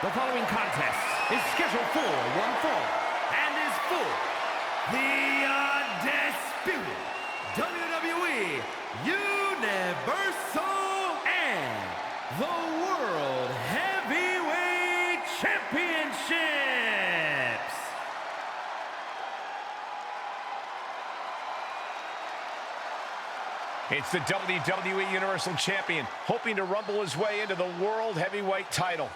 The following contest is scheduled for one fall and is for the undisputed WWE Universal and the World Heavyweight Championships. It's the WWE Universal Champion, hoping to rumble his way into the World Heavyweight title.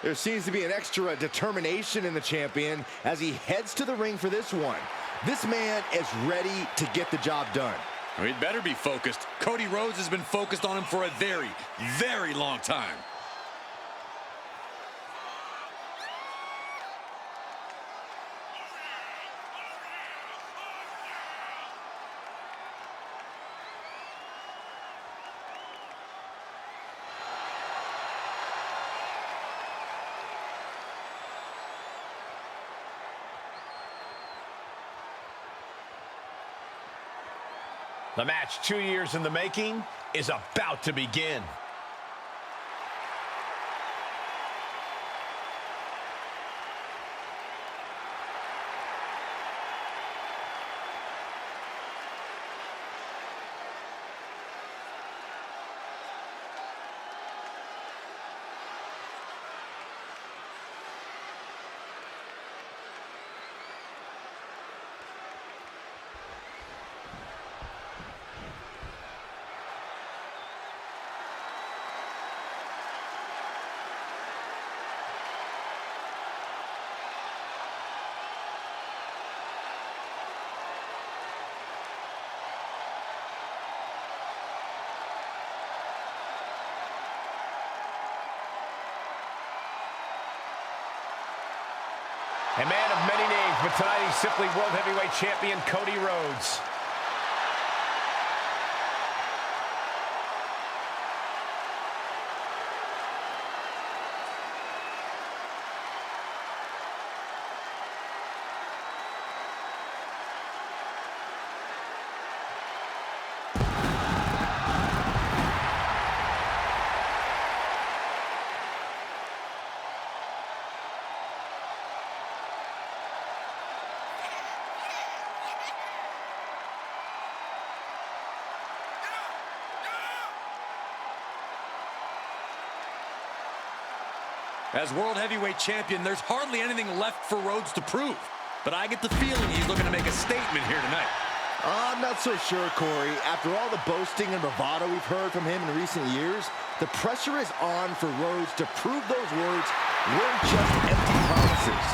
There seems to be an extra determination in the champion as he heads to the ring for this one. This man is ready to get the job done. Well, he'd better be focused. Cody Rhodes has been focused on him for a very, very long time. The match 2 years in the making is about to begin. A man of many names, but tonight he's simply World Heavyweight Champion Cody Rhodes. As World Heavyweight Champion, there's hardly anything left for Rhodes to prove. But I get the feeling he's looking to make a statement here tonight. I'm not so sure, Corey. After all the boasting and bravado we've heard from him in recent years, the pressure is on for Rhodes to prove those words weren't just empty promises.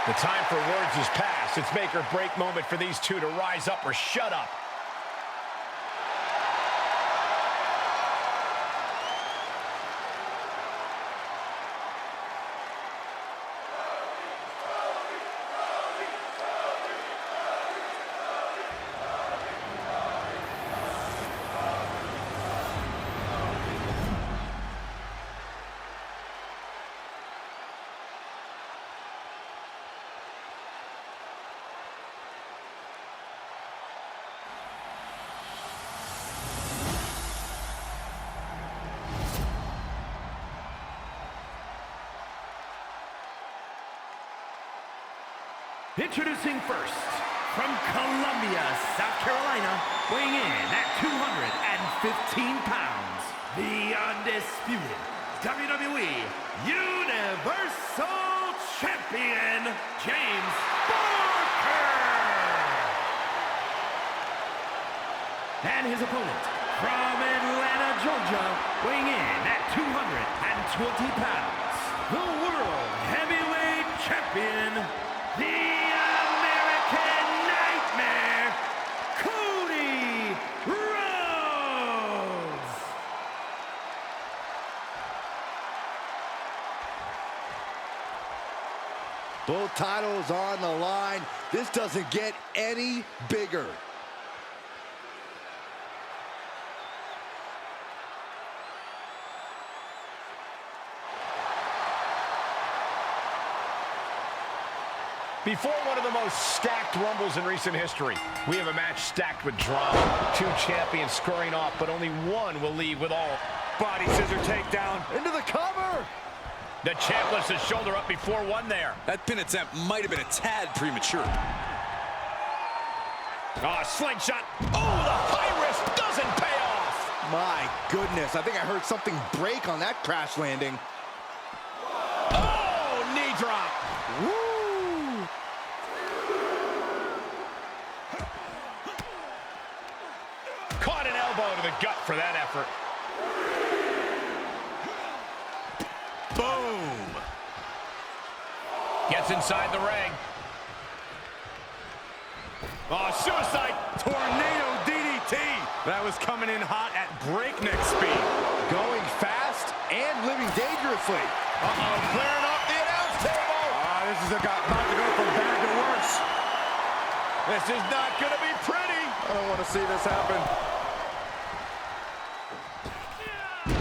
The time for words is past. It's make or break moment for these two to rise up or shut up. Introducing first, from Columbia, South Carolina, weighing in at 215 pounds, the undisputed WWE Universal Champion, James Barker! And his opponent, from Atlanta, Georgia, weighing in at 220 pounds, the World Heavyweight Champion, the American Nightmare, Cody Rhodes! Both titles on the line. This doesn't get any bigger. Before one of the most stacked Rumbles in recent history, we have a match stacked with drama. Two champions squaring off, but only one will leave with all. Body scissor takedown. Into the cover. The champ lifts his shoulder up before one there. That pin attempt might have been a tad premature. Oh, slingshot. Oh, the high risk doesn't pay off. My goodness, I think I heard something break on that crash landing. Oh, knee drop. Woo! Caught an elbow to the gut for that effort. Boom! Gets inside the ring. Oh, suicide. Tornado DDT. That was coming in hot at breakneck speed. Going fast and living dangerously. Uh-oh, clearing off the announce table. This is about to go from bad to worse. This is not going to be pretty. I don't want to see this happen.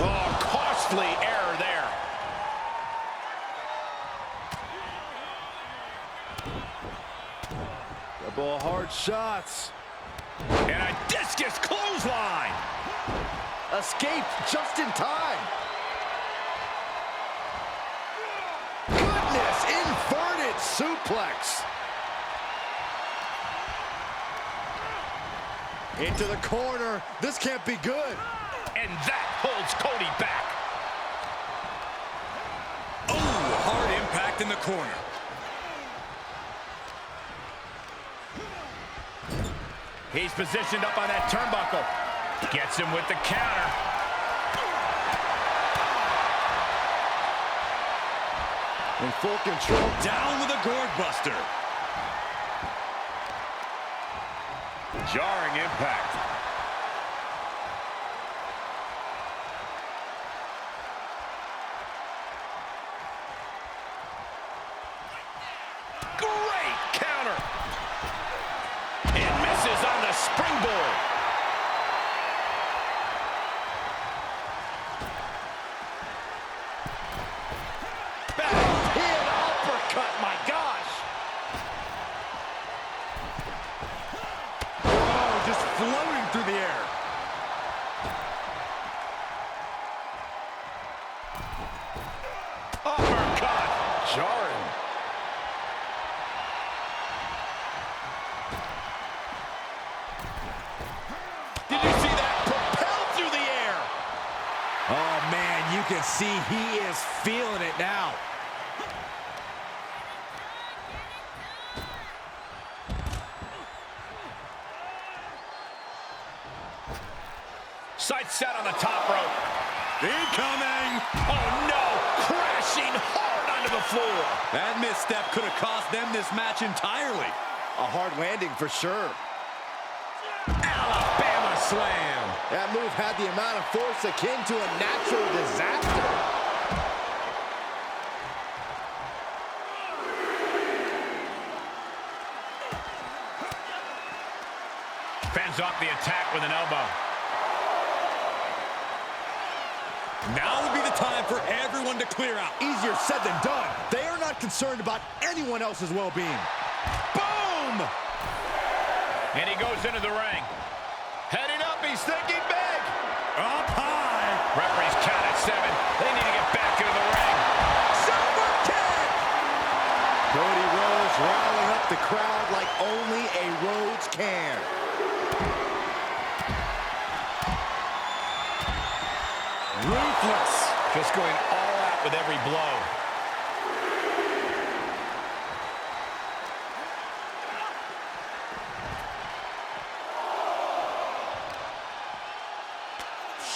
Oh, costly error there. Couple hard shots. And a discus clothesline. Escaped just in time. Goodness, inverted suplex. Into the corner. This can't be good. And that holds Cody back. Oh, hard impact in the corner. He's positioned up on that turnbuckle. Gets him with the counter. In full control. Down with a gourd buster. Jarring impact. Great counter. And misses on the springboard. Back heel uppercut, my gosh. Oh, just floating through the air. Uppercut. Jarring. Did you see that? Propelled through the air. Oh, man, you can see he is feeling it now. Sights set on the top rope. Incoming! Oh no! Crashing hard onto the floor. That misstep could have cost them this match entirely. A hard landing for sure. Alabama slam. That move had the amount of force akin to a natural disaster. Fends off the attack with an elbow. Now would be the time for everyone to clear out. Easier said than done. They are not concerned about anyone else's well-being. Boom! And he goes into the ring. Heading up, he's thinking big. Up high. Referee's count at 7. They need to get back into the ring. Super kick! Cody Rhodes riling up the crowd like only a Rhodes can. Ruthless. Just going all out with every blow.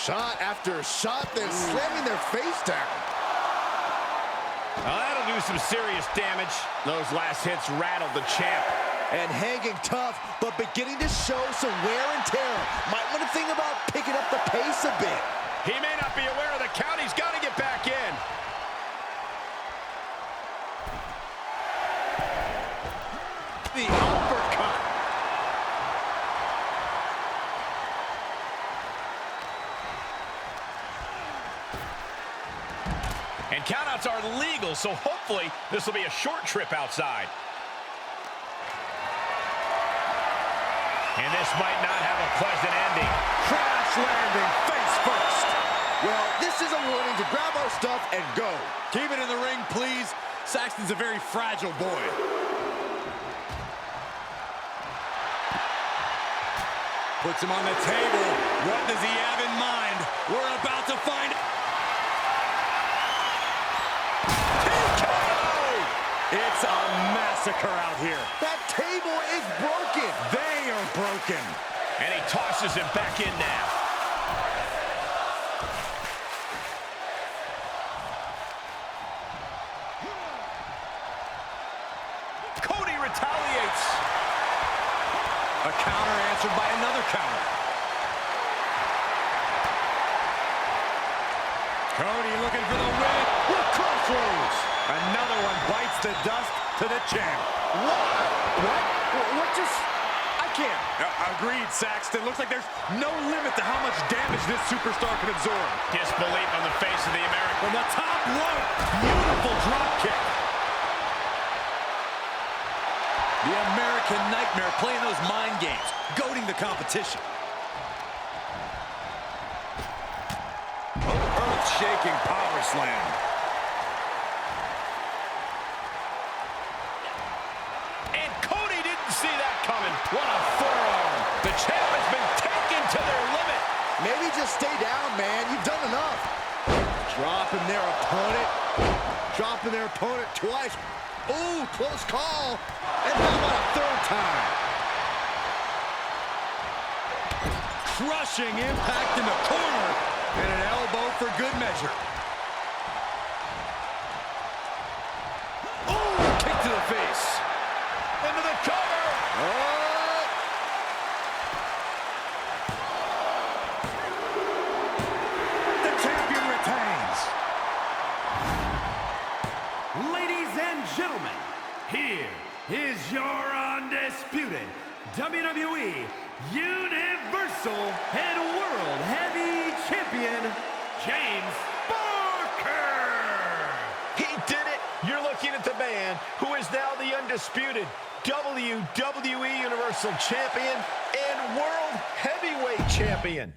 shot after shot, then slamming their face down. That'll do some serious damage. Those last hits rattled the champ. And hanging tough, but beginning to show some wear and tear. Might want to think about picking up the pace a bit. He may not be aware of the count. He's got to get back in. The uppercut. And countouts are legal, so hopefully this will be a short trip outside. And this might not have a pleasant ending. Crash landing face first. Well, this is a warning to grab our stuff and go. Keep it in the ring, please. Saxton's a very fragile boy. Puts him on the table. What does he have in mind? We're about to find out. It's a massacre out here. That table is broken. They are broken. And he tosses him back in now. Cody retaliates. A counter answered by another counter. Cody looking for the win. What crossroads? Another one bites the dust to the champ. What just... I can't. Agreed, Saxton. Looks like there's no limit to how much damage this superstar can absorb. Disbelief on the face of the American. From the top rope, beautiful drop kick. The American Nightmare playing those mind games, goading the competition. Earth-shaking power slam. And Cody didn't see that coming. What a forearm. The champ has been taken to their limit. Maybe just stay down, man. You've done enough. Dropping their opponent. Dropping their opponent twice. Ooh, close call. And how about a third time? Crushing impact in the corner. And an elbow for good measure. Ooh, kick to the face. Into the cover. Oh. The champion retains. Ladies and gentlemen, here is your undisputed WWE Universal and World Heavy Champion, James Barker! He did it. You're looking at the man who is now the undisputed WWE Universal Champion and World Heavyweight Champion.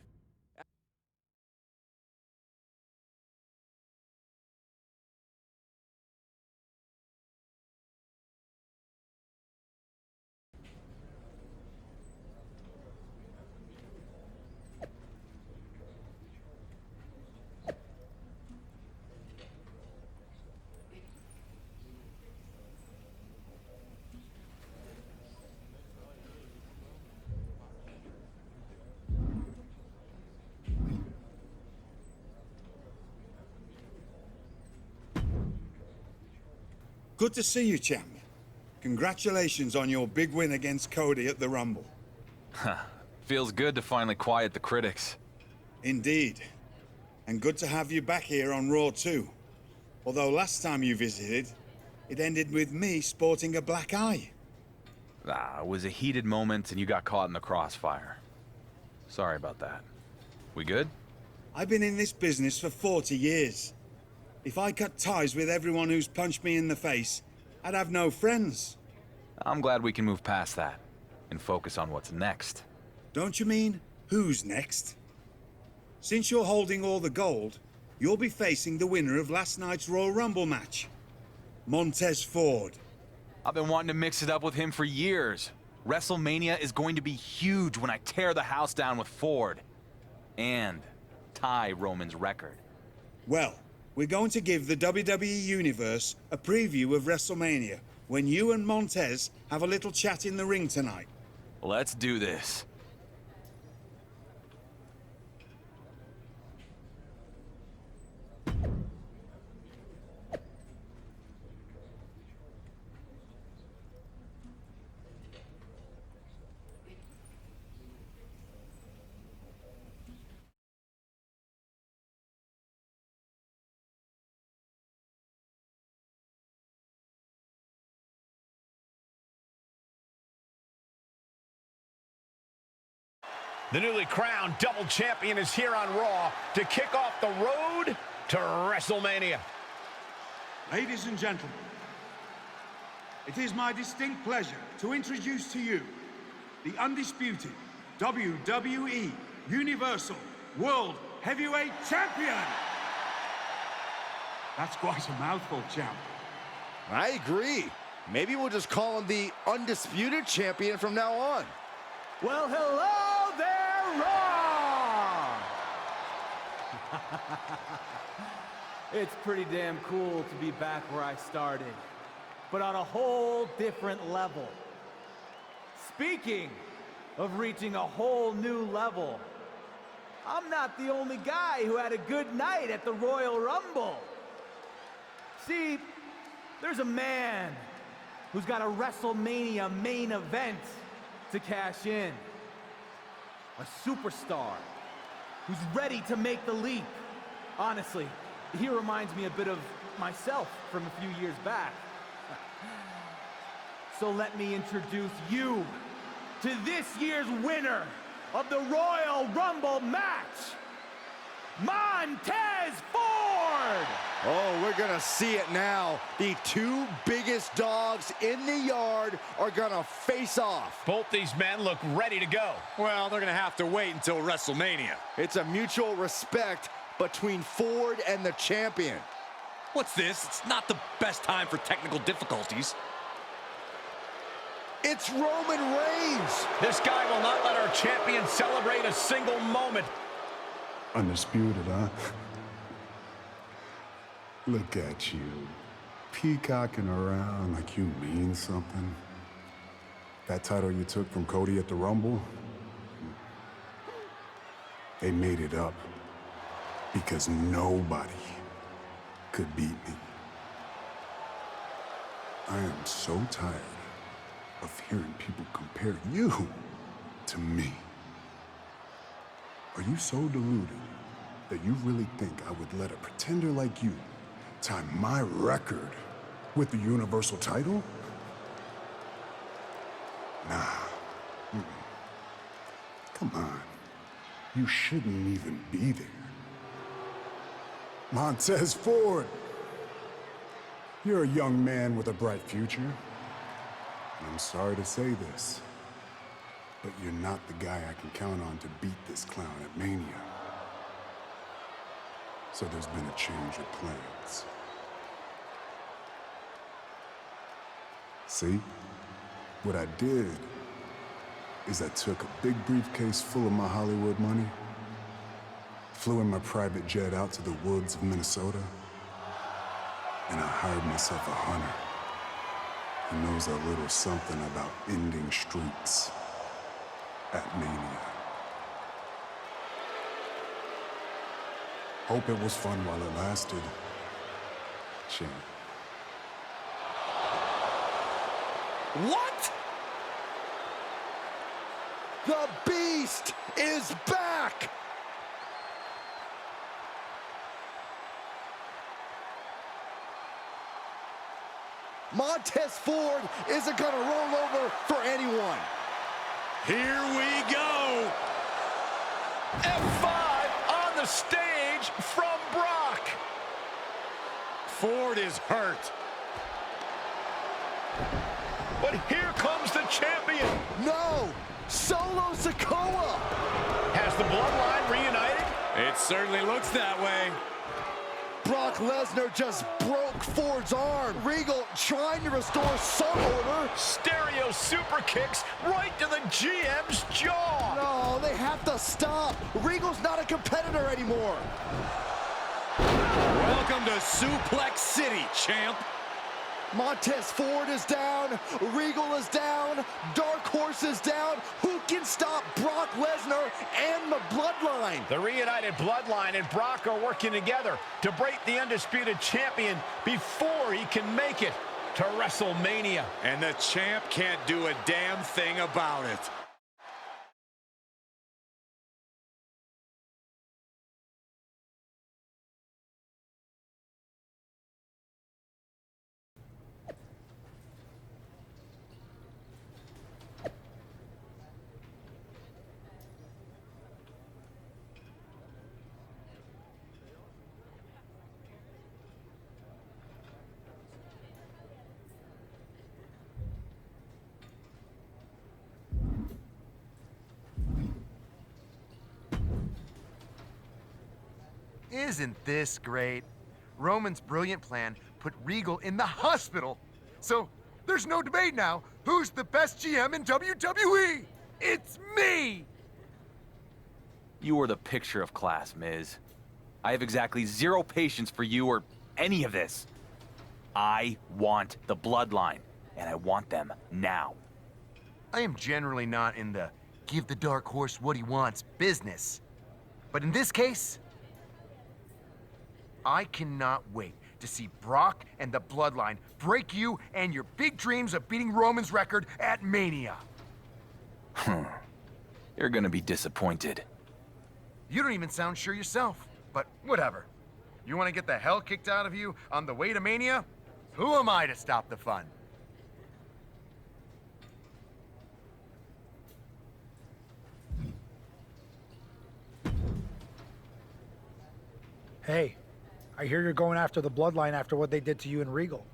Good to see you, champion. Congratulations on your big win against Cody at the Rumble. Feels good to finally quiet the critics. Indeed. And good to have you back here on Raw too. Although last time you visited, it ended with me sporting a black eye. It was a heated moment and you got caught in the crossfire. Sorry about that. We good? I've been in this business for 40 years. If I cut ties with everyone who's punched me in the face, I'd have no friends. I'm glad we can move past that and focus on what's next. Don't you mean, who's next? Since you're holding all the gold, you'll be facing the winner of last night's Royal Rumble match, Montez Ford. I've been wanting to mix it up with him for years. WrestleMania is going to be huge when I tear the house down with Ford. And tie Roman's record. Well, we're going to give the WWE Universe a preview of WrestleMania when you and Montez have a little chat in the ring tonight. Let's do this. The newly crowned double champion is here on Raw to kick off the road to WrestleMania. Ladies and gentlemen, it is my distinct pleasure to introduce to you the undisputed WWE Universal World Heavyweight Champion. That's quite a mouthful, champ. I agree. Maybe we'll just call him the Undisputed Champion from now on. Well, hello there, Raw! It's pretty damn cool to be back where I started, but on a whole different level. Speaking of reaching a whole new level, I'm not the only guy who had a good night at the Royal Rumble. See, there's a man who's got a WrestleMania main event to cash in. A superstar who's ready to make the leap. Honestly, he reminds me a bit of myself from a few years back. So let me introduce you to this year's winner of the Royal Rumble match, Montez Ford! Oh, we're gonna see it now. The two biggest dogs in the yard are gonna face off. Both these men look ready to go. Well, they're going to have to wait until WrestleMania. It's a mutual respect between Ford and the champion. What's this? It's not the best time for technical difficulties. It's Roman Reigns. This guy will not let our champion celebrate a single moment. Undisputed, huh? Look at you, peacocking around like you mean something. That title you took from Cody at the Rumble, they made it up because nobody could beat me. I am so tired of hearing people compare you to me. Are you so deluded that you really think I would let a pretender like you tie my record with the Universal title? Nah. Mm-mm. Come on. You shouldn't even be there. Montez Ford, you're a young man with a bright future. And I'm sorry to say this, but you're not the guy I can count on to beat this clown at Mania. So there's been a change of plans. See? What I did is I took a big briefcase full of my Hollywood money, flew in my private jet out to the woods of Minnesota, and I hired myself a hunter who knows a little something about ending streaks at Mania. Hope it was fun while it lasted, champ. What? The Beast is back! Montez Ford isn't gonna roll over for anyone. Here we go. F5 on the stage from Brock. Ford is hurt. But here comes the champion. No! Solo Sikoa! Has the Bloodline reunited? It certainly looks that way. Brock Lesnar just broke Ford's arm. Regal trying to restore some order. Stereo super kicks right to the GM's jaw. No, they have to stop. Regal's not a competitor anymore. Welcome to Suplex City, champ. Montez Ford is down. Regal is down. Dark Horse is down. Who can stop Brock Lesnar and the Bloodline? The reunited Bloodline and Brock are working together to break the undisputed champion before he can make it to WrestleMania. And the champ can't do a damn thing about it. Isn't this great? Roman's brilliant plan put Regal in the hospital. So there's no debate now. Who's the best GM in WWE? It's me! You are the picture of class, Miz. I have exactly zero patience for you or any of this. I want the Bloodline, and I want them now. I am generally not in the give the dark horse what he wants business. But in this case, I cannot wait to see Brock and the Bloodline break you and your big dreams of beating Roman's record at Mania. You're gonna be disappointed. You don't even sound sure yourself, but whatever. You want to get the hell kicked out of you on the way to Mania? Who am I to stop the fun? Hey, I hear you're going after the Bloodline after what they did to you in Regal.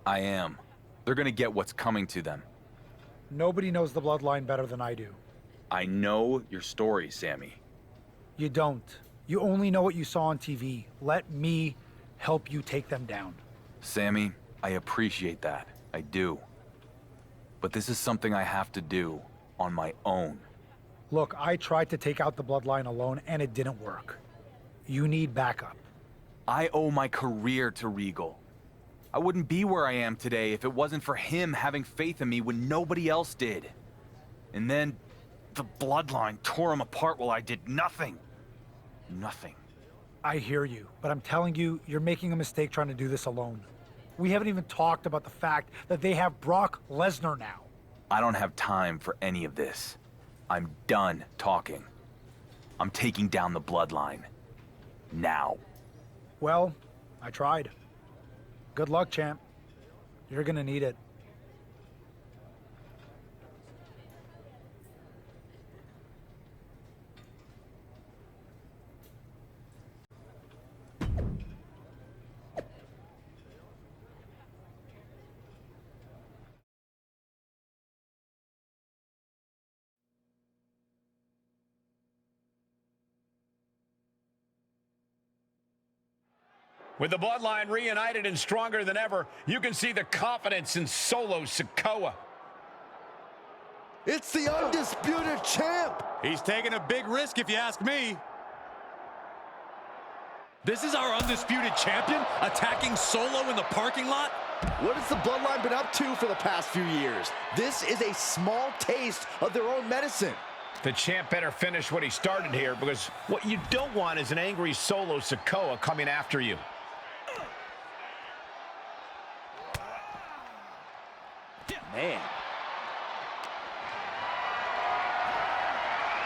I am. They're gonna get what's coming to them. Nobody knows the Bloodline better than I do. I know your story, Sammy. You don't. You only know what you saw on TV. Let me help you take them down. Sammy, I appreciate that. I do. But this is something I have to do on my own. Look, I tried to take out the Bloodline alone and it didn't work. You need backup. I owe my career to Regal. I wouldn't be where I am today if it wasn't for him having faith in me when nobody else did. And then the Bloodline tore him apart while I did nothing. Nothing. I hear you, but I'm telling you, you're making a mistake trying to do this alone. We haven't even talked about the fact that they have Brock Lesnar now. I don't have time for any of this. I'm done talking. I'm taking down the Bloodline. Now. Well, I tried. Good luck, champ. You're gonna need it. With the Bloodline reunited and stronger than ever, you can see the confidence in Solo Sikoa. It's the undisputed champ. He's taking a big risk if you ask me. This is our undisputed champion attacking Solo in the parking lot? What has the Bloodline been up to for the past few years? This is a small taste of their own medicine. The champ better finish what he started here, because what you don't want is an angry Solo Sikoa coming after you. Man.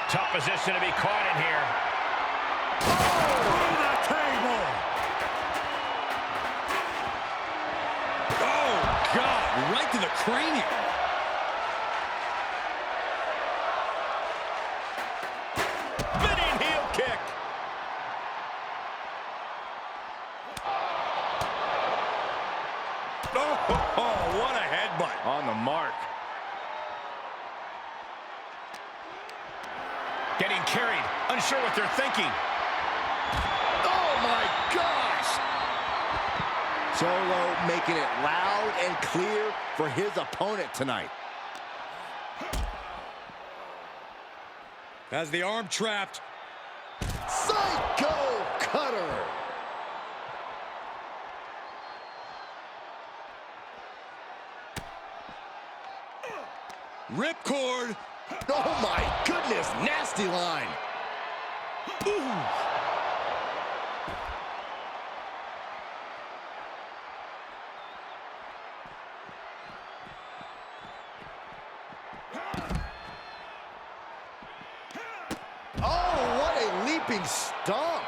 Tough position to be caught in here. Through the table! Oh, God, right to the cranium. Spinning heel kick. Oh, what a headbutt. On the mark. Getting carried, unsure what they're thinking. Oh my gosh! Solo making it loud and clear for his opponent tonight. Has the arm trapped. Psycho cutter! Ripcord. Oh my goodness, nasty line. Ooh. Oh, what a leaping stomp.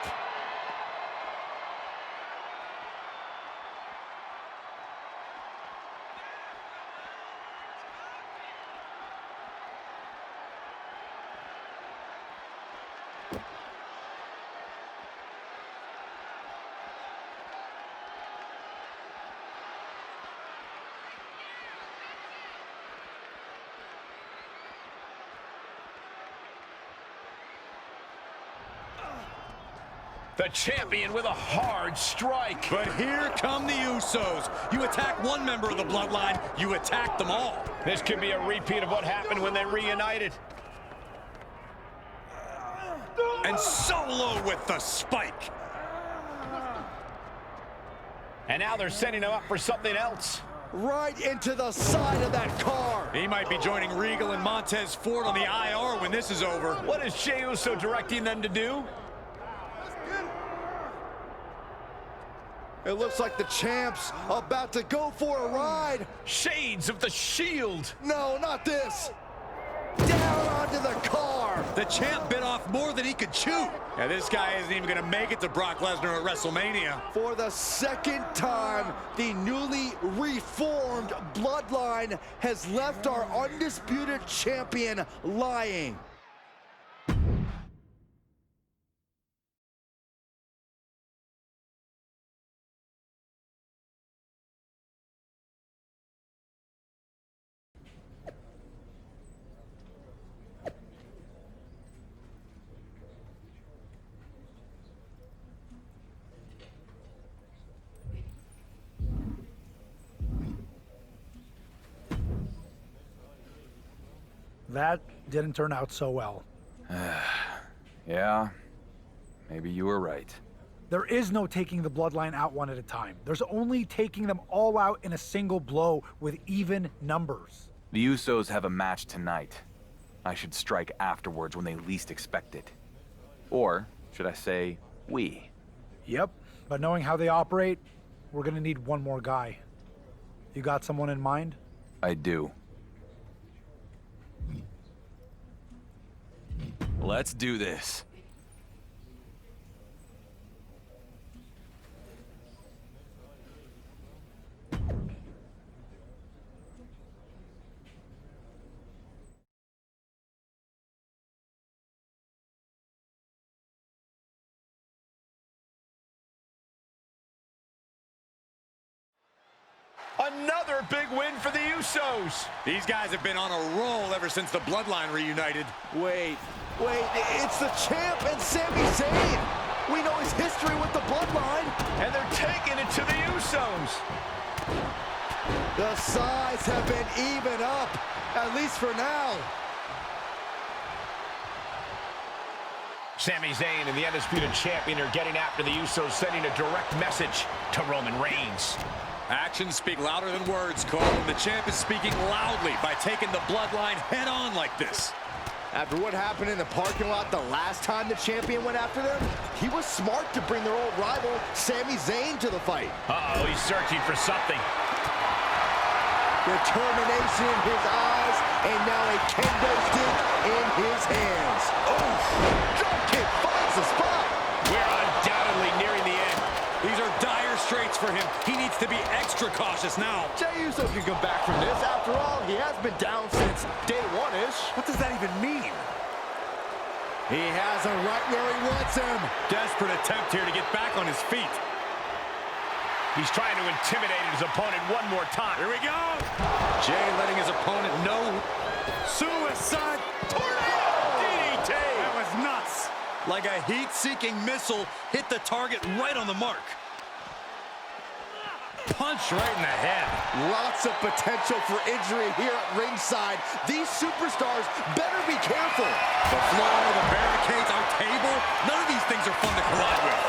The champion with a hard strike. But here come the Usos. You attack one member of the Bloodline, you attack them all. This could be a repeat of what happened when they reunited. And Solo with the spike. And now they're setting him up for something else. Right into the side of that car. He might be joining Regal and Montez Ford on the IR when this is over. What is Jey Uso directing them to do? It looks like the champ's about to go for a ride. Shades of the Shield. No, not this. Down onto the car. The champ bit off more than he could chew. Yeah, this guy isn't even gonna make it to Brock Lesnar at WrestleMania. For the second time, the newly reformed Bloodline has left our undisputed champion lying. That didn't turn out so well. Yeah, maybe you were right. There is no taking the Bloodline out one at a time. There's only taking them all out in a single blow with even numbers. The Usos have a match tonight. I should strike afterwards when they least expect it. Or, should I say, we. Yep, but knowing how they operate, we're gonna need one more guy. You got someone in mind? I do. Let's do this. Another big win for the Usos. These guys have been on a roll ever since the Bloodline reunited. Wait, it's the champ and Sami Zayn. We know his history with the Bloodline. And they're taking it to the Usos. The sides have been even up, at least for now. Sami Zayn and the Undisputed Champion are getting after the Usos, sending a direct message to Roman Reigns. Actions speak louder than words, Cole. And the champ is speaking loudly by taking the Bloodline head on like this. After what happened in the parking lot the last time the champion went after them, he was smart to bring their old rival, Sami Zayn, to the fight. Uh-oh, he's searching for something. Determination in his eyes, and now a kendo stick in his hands. Oh, drop kick finds the spot. We're undoubtedly nearing the end. These are dire straits for him. He needs to be extra cautious now. Jey Uso can come back from this. After all, he has been down since day one-ish. What does that even mean? He has him right where he wants him. Desperate attempt here to get back on his feet. He's trying to intimidate his opponent one more time. Here we go. Jey letting his opponent know. Suicide tornado. DDT. That was nuts. Like a heat-seeking missile, hit the target right on the mark. Punch right in the head. Lots of potential for injury here at ringside. These superstars better be careful. The floor, the barricades, our table, none of these things are fun to collide with.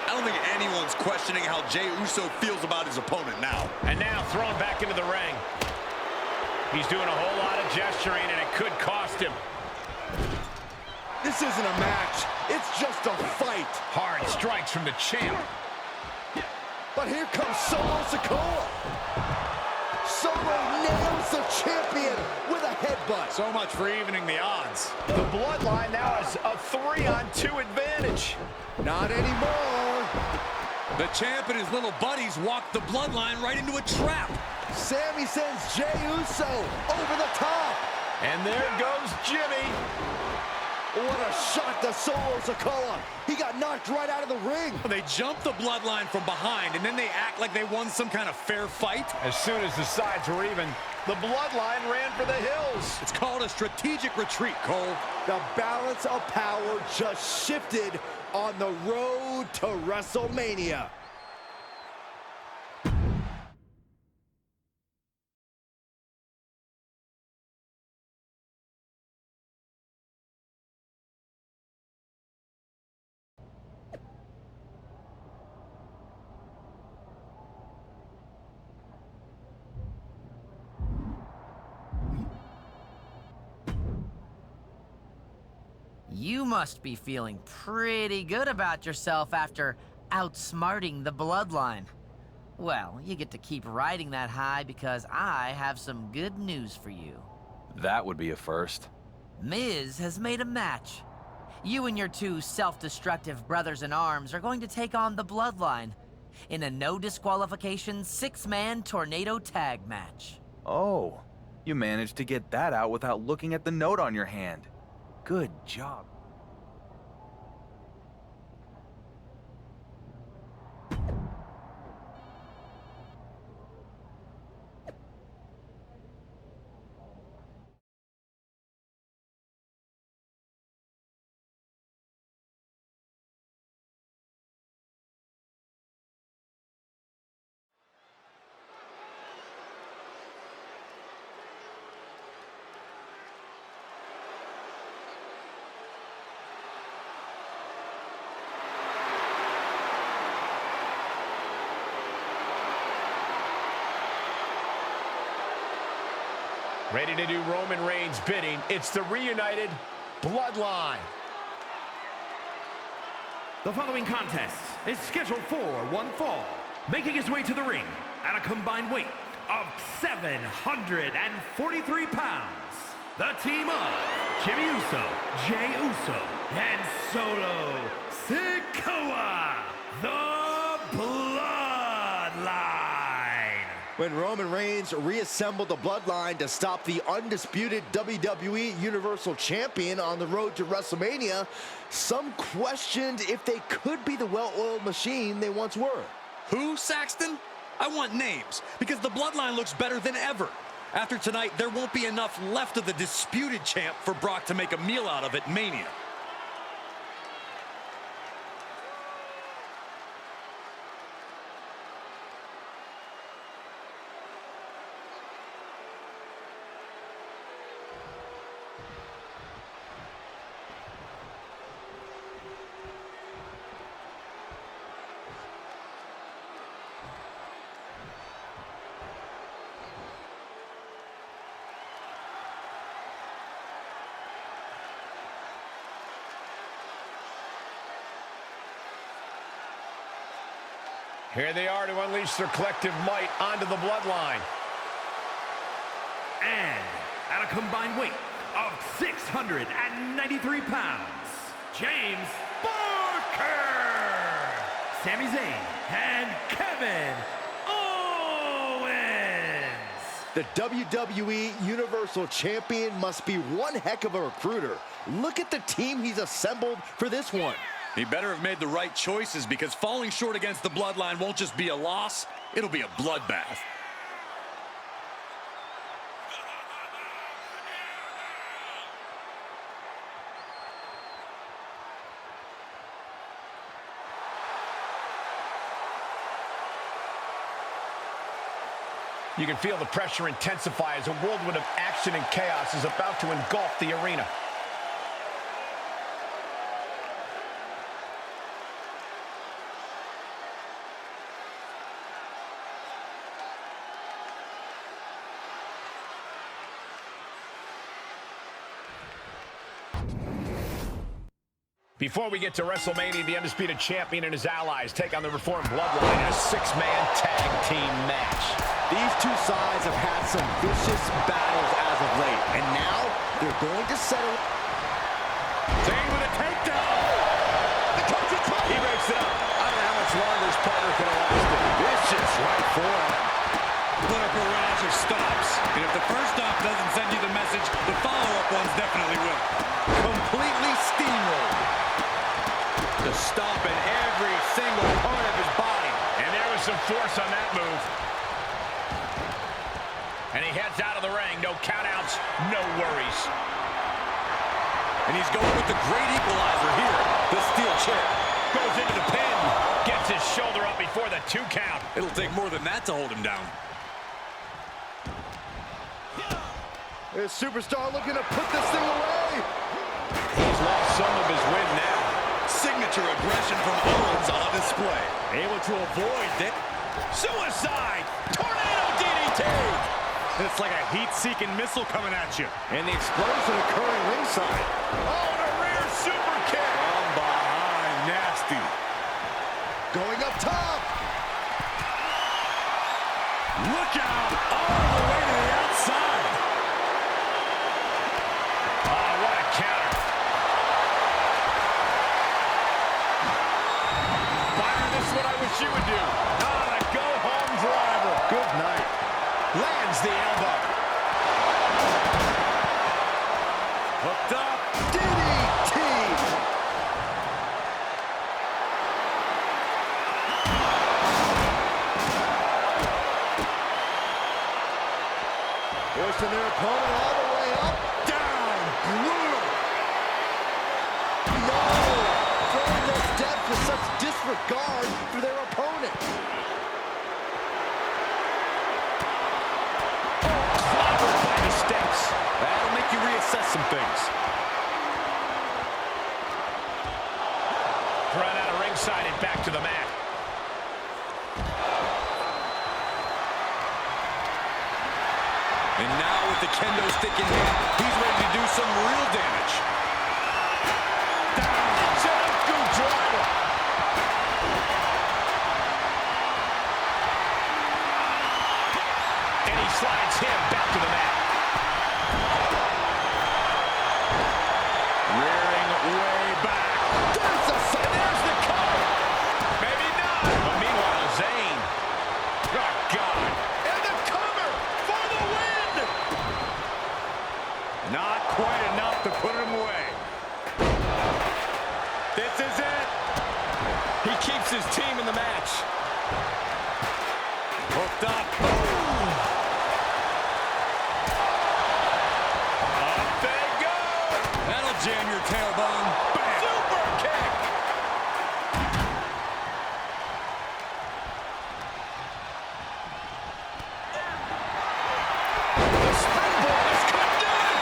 I don't think anyone's questioning how Jey Uso feels about his opponent now. And now thrown back into the ring. He's doing a whole lot of gesturing, and it could cost him. This isn't a match. It's just a fight. Hard strikes from the champ. But here comes Solo Sikoa. Solo nails the champion with a headbutt. So much for evening the odds. The Bloodline now has a 3-on-2 advantage. Not anymore. The champ and his little buddies walked the Bloodline right into a trap. Sami sends Jey Uso over the top. And there goes Jimmy. What a shot to Solo Sikoa. He got knocked right out of the ring. They jumped the Bloodline from behind, and then they act like they won some kind of fair fight. As soon as the sides were even, the Bloodline ran for the hills. It's called a strategic retreat, Cole. The balance of power just shifted on the road to WrestleMania. You must be feeling pretty good about yourself after outsmarting the Bloodline. Well, you get to keep riding that high because I have some good news for you. That would be a first. Miz has made a match. You and your two self-destructive brothers-in-arms are going to take on the Bloodline in a no-disqualification 6-man tornado tag match. Oh, you managed to get that out without looking at the note on your hand. Good job. Ready to do Roman Reigns' bidding. It's the reunited Bloodline. The following contest is scheduled for one fall, making his way to the ring at a combined weight of 743 pounds. The team of Jimmy Uso, Jey Uso, and Solo Sikoa, the Bloodline. When Roman Reigns reassembled the Bloodline to stop the undisputed WWE Universal Champion on the road to WrestleMania, some questioned if they could be the well-oiled machine they once were. Who, Saxton? I want names, because the Bloodline looks better than ever. After tonight, there won't be enough left of the disputed champ for Brock to make a meal out of at Mania. Here they are to unleash their collective might onto the Bloodline. And at a combined weight of 693 pounds, James Barker, Sami Zayn, and Kevin Owens. The WWE Universal Champion must be one heck of a recruiter. Look at the team he's assembled for this one. He better have made the right choices, because falling short against the Bloodline won't just be a loss, it'll be a bloodbath. You can feel the pressure intensify as a whirlwind of action and chaos is about to engulf the arena. Before we get to WrestleMania, the Undisputed Champion and his allies take on the Reformed Bloodline in a 6-man tag team match. These two sides have had some vicious battles as of late, and now they're going to settle. Zayn with a takedown. He breaks it up. I don't know how much longer his partner can have lasted. Vicious right forearm. Put a barrage of stops. And if the first stop doesn't send you the message, the follow-up ones definitely will. Completely to stomping every single part of his body. And there was some force on that move. And he heads out of the ring. No countouts, no worries. And he's going with the great equalizer here, the steel chair. Goes into the pin. Gets his shoulder up before the 2 count. It'll take more than that to hold him down. This superstar looking to put this thing away. He's lost some of his wind now. Signature aggression from Owens on display. Able to avoid that. Suicide! Tornado DDT! It's like a heat-seeking missile coming at you. And the explosion occurring ringside. Oh, the rear super kick! From behind, nasty. Going up top. Look out! All the way to the outside. Oh, what a counter. Byron, this is what I wish you would do. Ah, the go-home driver. Good night. Lands the elbow. Hooked up. DDT. Pushing their opponent all the way up. Down. Brutal. No. Throwing their depth with such disregard for their opponent. Clobbered by the steps. That'll make you reassess some things. Run out of ringside and back to the mat. And now with the kendo stick in hand, he's ready to do some real damage. Down. Good driver. And he slides him back to the mat. Rearing way back. There's the And there's the cover. Maybe not. But meanwhile, Zayn. Oh, God. And the cover for the win. Not quite enough to put him away. This is it. He keeps his team in the match. Hooked up. Up they go. That'll jam your tailbone. Bam. Super kick. The springboard. This could do it.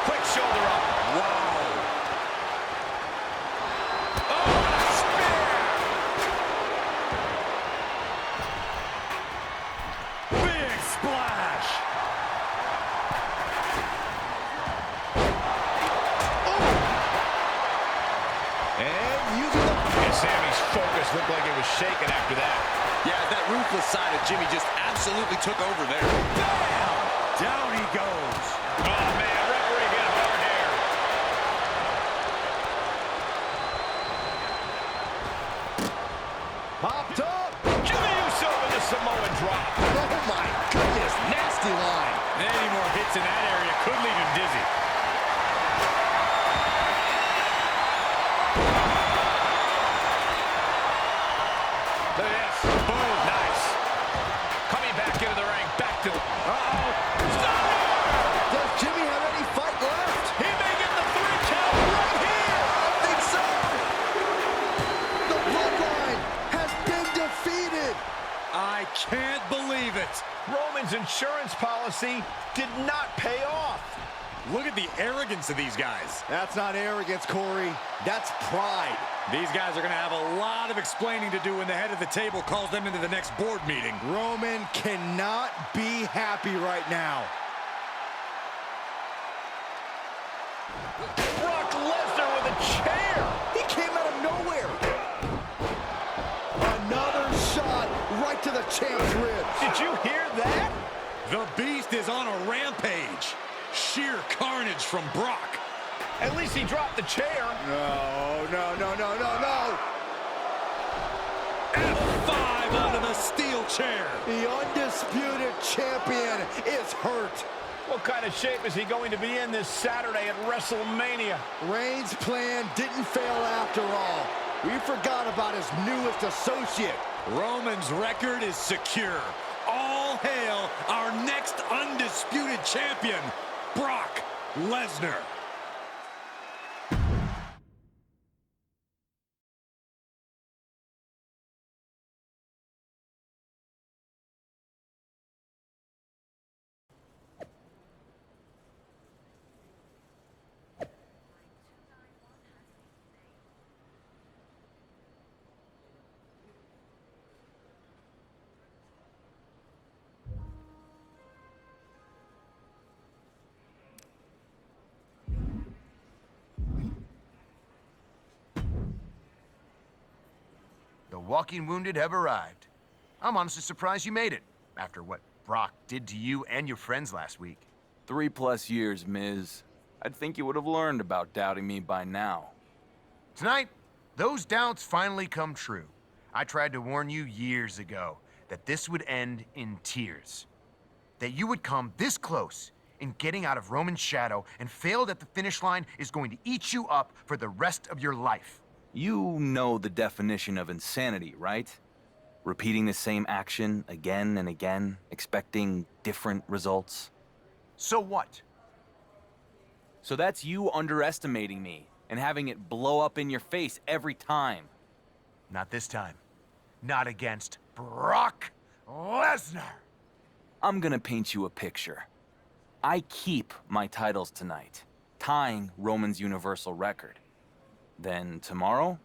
Quick shoulder up. Wow. Oh, and a spear. Big splash. And using the... And Sammy's focus looked like it was shaken after that. Yeah, that ruthless side of Jimmy just absolutely took over there. Bam! Down he goes. Oh, man, referee hit hard here. Popped up. Jimmy Uso with a Samoan drop. Oh, my goodness. Nasty line. Any more hits in that area could leave him dizzy. Look at this. Boom. Nice. Coming back into the ring. Back to... Uh-oh. Does Jimmy have any fight left? He may get the 3 count right here. I think so. The Bloodline has been defeated. I can't believe it. Roman's insurance policy did not pay off. Look at the arrogance of these guys. That's not arrogance, Corey. That's pride. These guys are going to have a lot of explaining to do when the head of the table calls them into the next board meeting. Roman cannot be happy right now. Brock Lesnar with a chair. He came out of nowhere. Another shot right to the champ's ribs. Did you hear that? The Beast is on a rampage. Sheer carnage from Brock. At least he dropped the chair. No, no, no, no, no, no. F5 onto the steel chair. The undisputed champion is hurt. What kind of shape is he going to be in this Saturday at WrestleMania? Reigns' plan didn't fail after all. We forgot about his newest associate. Roman's record is secure. All hail our next undisputed champion, Brock Lesnar. The walking wounded have arrived. I'm honestly surprised you made it, after what Brock did to you and your friends last week. 3+ years, Miz. I'd think you would have learned about doubting me by now. Tonight, those doubts finally come true. I tried to warn you years ago that this would end in tears. That you would come this close in getting out of Roman's shadow and failed at the finish line is going to eat you up for the rest of your life. You know the definition of insanity, right? Repeating the same action again and again, expecting different results. So what? So that's you underestimating me and having it blow up in your face every time. Not this time. Not against Brock Lesnar. I'm gonna paint you a picture. I keep my titles tonight, tying Roman's Universal record. Then tomorrow,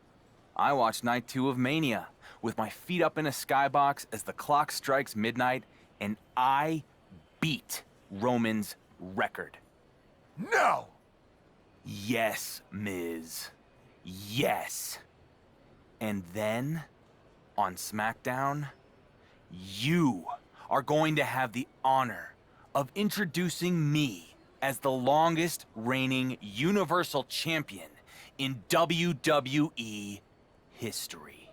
I watch Night 2 of Mania with my feet up in a skybox as the clock strikes midnight, and I beat Roman's record. No! Yes, Miz. Yes. And then, on SmackDown, you are going to have the honor of introducing me as the longest reigning Universal Champion in WWE history.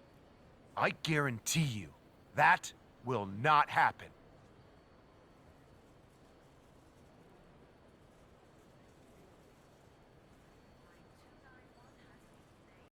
I guarantee you, that will not happen.